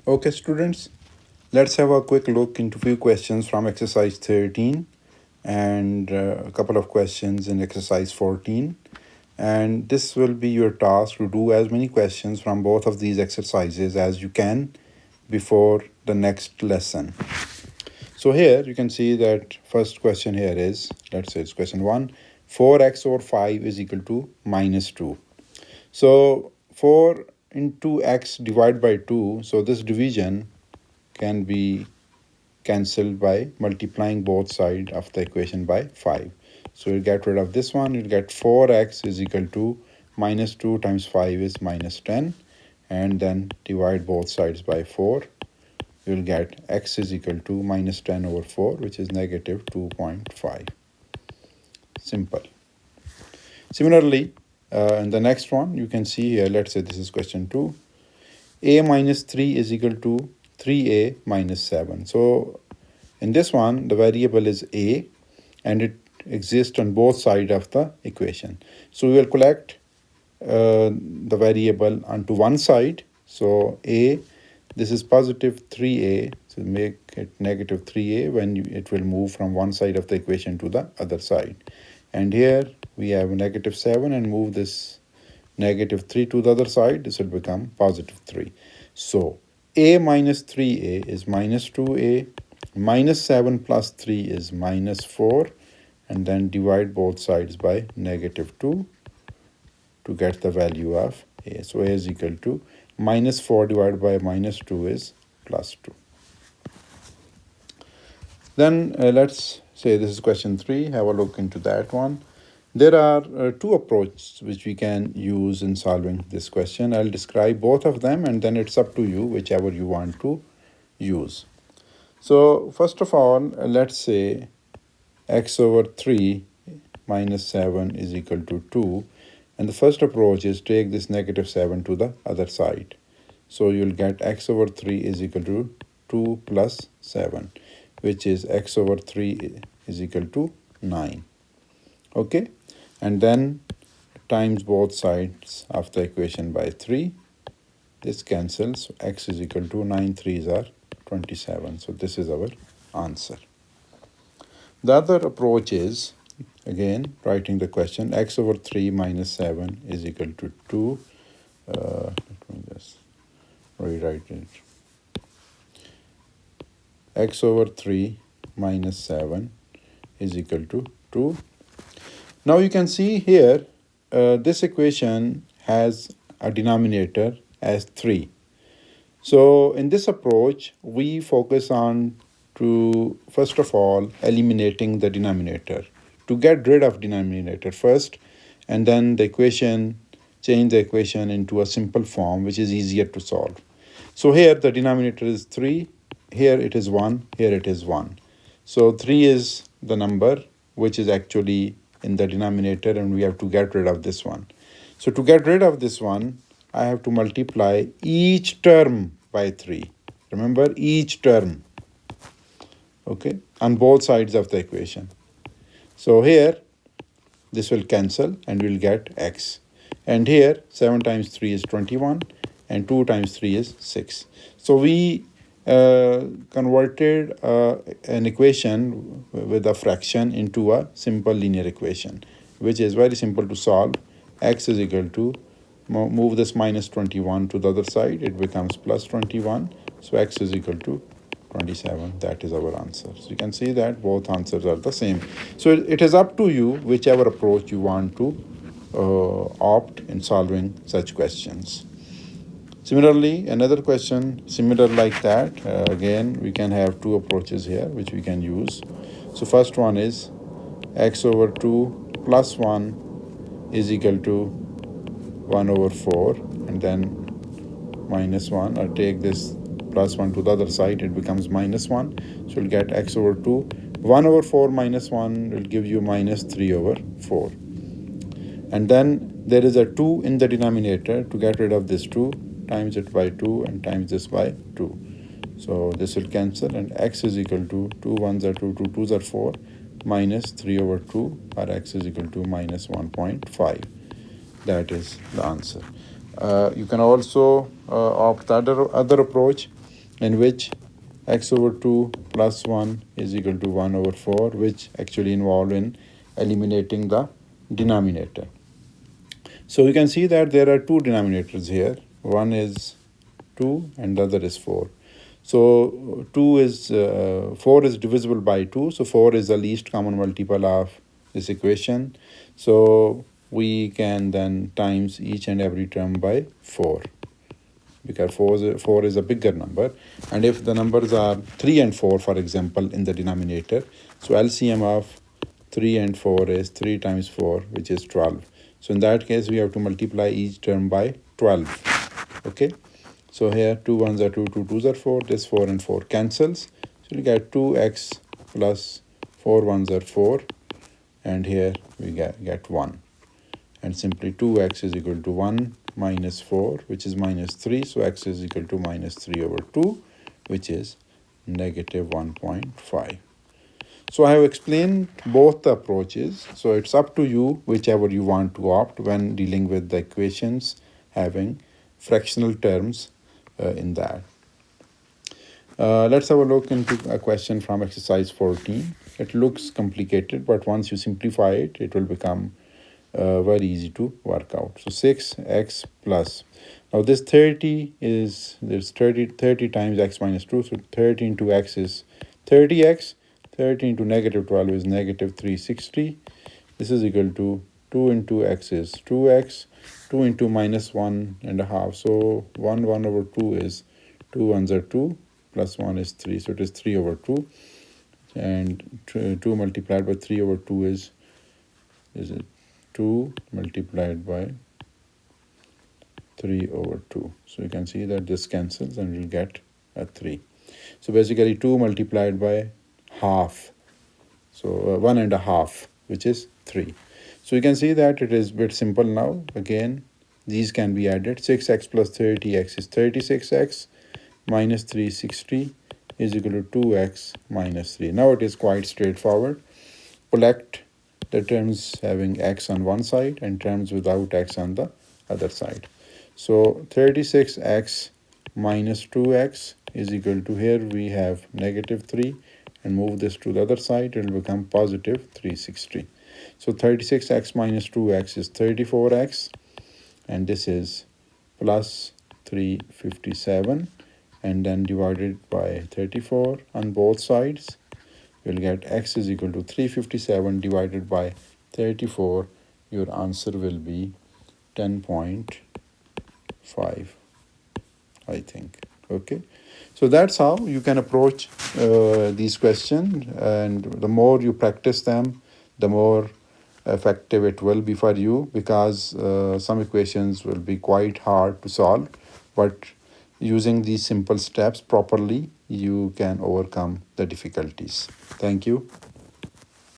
Okay, students, let's have a quick look into few questions from exercise 13 and a couple of questions in exercise 14. And this will be your task to do as many questions from both of these exercises as you can before the next lesson. So here you can see that first question here is, let's say it's question 1, 4x over 5 is equal to minus 2. So 4 into x divided by 2, so this division can be cancelled by multiplying both sides of the equation by 5. So you'll get rid of this one, you'll get 4x is equal to minus 2 times 5 is minus 10, and then divide both sides by 4. You'll get x is equal to minus 10 over 4, which is negative 2.5. Simple. Similarly, in the next one, you can see here, let's say this is question 2. A minus 3 is equal to 3a minus 7. So in this one, the variable is a, and it exists on both sides of the equation. So we will collect the variable onto one side. So a, this is positive 3a, so make it negative 3a when it will move from one side of the equation to the other side. And here we have negative 7, and move this negative 3 to the other side, this will become positive 3. So a minus 3a is minus 2a, minus 7 plus 3 is minus 4, and then divide both sides by negative 2 to get the value of a. So a is equal to minus 4 divided by minus 2 is plus 2. Then let's say this is question 3, have a look into that one. There are two approaches which we can use in solving this question. I'll describe both of them, and then it's up to you whichever you want to use. So first of all, let's say x over 3 minus 7 is equal to 2. And the first approach is take this negative 7 to the other side. So you'll get x over 3 is equal to 2 plus 7, which is x over 3 is equal to 9. Okay, and then times both sides of the equation by 3. This cancels, so x is equal to 9 3s are 27. So this is our answer. The other approach is, again, writing the question, x over 3 minus 7 is equal to 2. Let me just rewrite it. X over 3 minus 7 is equal to 2. Now you can see here, this equation has a denominator as 3. So in this approach, we focus on first of all, eliminating the denominator, to get rid of denominator first, and then change the equation into a simple form, which is easier to solve. So here the denominator is 3, here it is 1, here it is 1. So 3 is the number which is actually in the denominator, and we have to get rid of this one. So to get rid of this one, I have to multiply each term by 3. Remember, each term, okay, on both sides of the equation. So here, this will cancel and we'll get x. And here, 7 times 3 is 21, and 2 times 3 is 6. So we converted an equation with a fraction into a simple linear equation, which is very simple to solve. X is equal to, move this minus 21 to the other side, it becomes plus 21. So x is equal to 27. That is our answer. So you can see that both answers are the same. So it is up to you whichever approach you want to opt in solving such questions. Similarly, another question similar like that, again we can have two approaches here which we can use. So first one is x over 2 plus 1 is equal to 1 over 4, and then minus 1, or take this plus 1 to the other side, it becomes minus 1. So you'll get x over 2. 1 over 4 minus 1 will give you minus 3 over 4. And then there is a 2 in the denominator. To get rid of this 2, times it by 2 and times this by 2. So this will cancel, and x is equal to 2 1s are 2, 2 2s are 4, minus 3 over 2, or x is equal to minus 1.5. That is the answer. You can also opt the other approach. in which x over 2 plus 1 is equal to 1 over 4, which actually involve in eliminating the denominator. So you can see that there are two denominators here. One is 2 and the other is 4. So 4 is divisible by 2. So 4 is the least common multiple of this equation. So we can then times each and every term by 4, because 4 is a bigger number. And if the numbers are 3 and 4, for example, in the denominator, so LCM of 3 and 4 is 3 times 4, which is 12. So in that case, we have to multiply each term by 12. Okay. So here 2 1s are 2, 2 2s are 4, this 4 and 4 cancels. So we get 2x plus 4 1s are 4, and here we get 1. And simply 2x is equal to 1 minus 4, which is minus 3. So x is equal to minus 3 over 2, which is negative 1.5. So I have explained both the approaches. So it's up to you whichever you want to opt when dealing with the equations having fractional terms in that. Let's have a look into a question from exercise 14. It looks complicated, but once you simplify it, it will become very easy to work out. So 6x plus, now this 30 is, there's 30 times x minus 2, so 30 into x is 30x, 30 into negative 12 is negative 360. This is equal to 2 into x is 2x, 2 into minus 1.5, so 1 over 2 is 2 1s are 2, plus 1 is 3, so it is 3 over 2, and 2 multiplied by 3 over 2 is it 2 multiplied by 3 over 2. So you can see that this cancels and we'll get a 3. So basically 2 multiplied by half, so 1.5, which is 3. So you can see that it is a bit simple now. Again, these can be added. 6x plus 30x is 36x, minus 360 is equal to 2x minus 3. Now it is quite straightforward. Collect the terms having x on one side and terms without x on the other side. So 36x minus 2x is equal to, here we have negative 3, and move this to the other side, it will become positive 360. So 36x minus 2x is 34x, and this is plus 357, and then divided by 34 on both sides, we'll get x is equal to 357 divided by 34. Your answer will be 10.5, I think. Okay, so that's how you can approach these questions, and the more you practice them, the more effective it will be for you, because some equations will be quite hard to solve, but using these simple steps properly, you can overcome the difficulties. Thank you.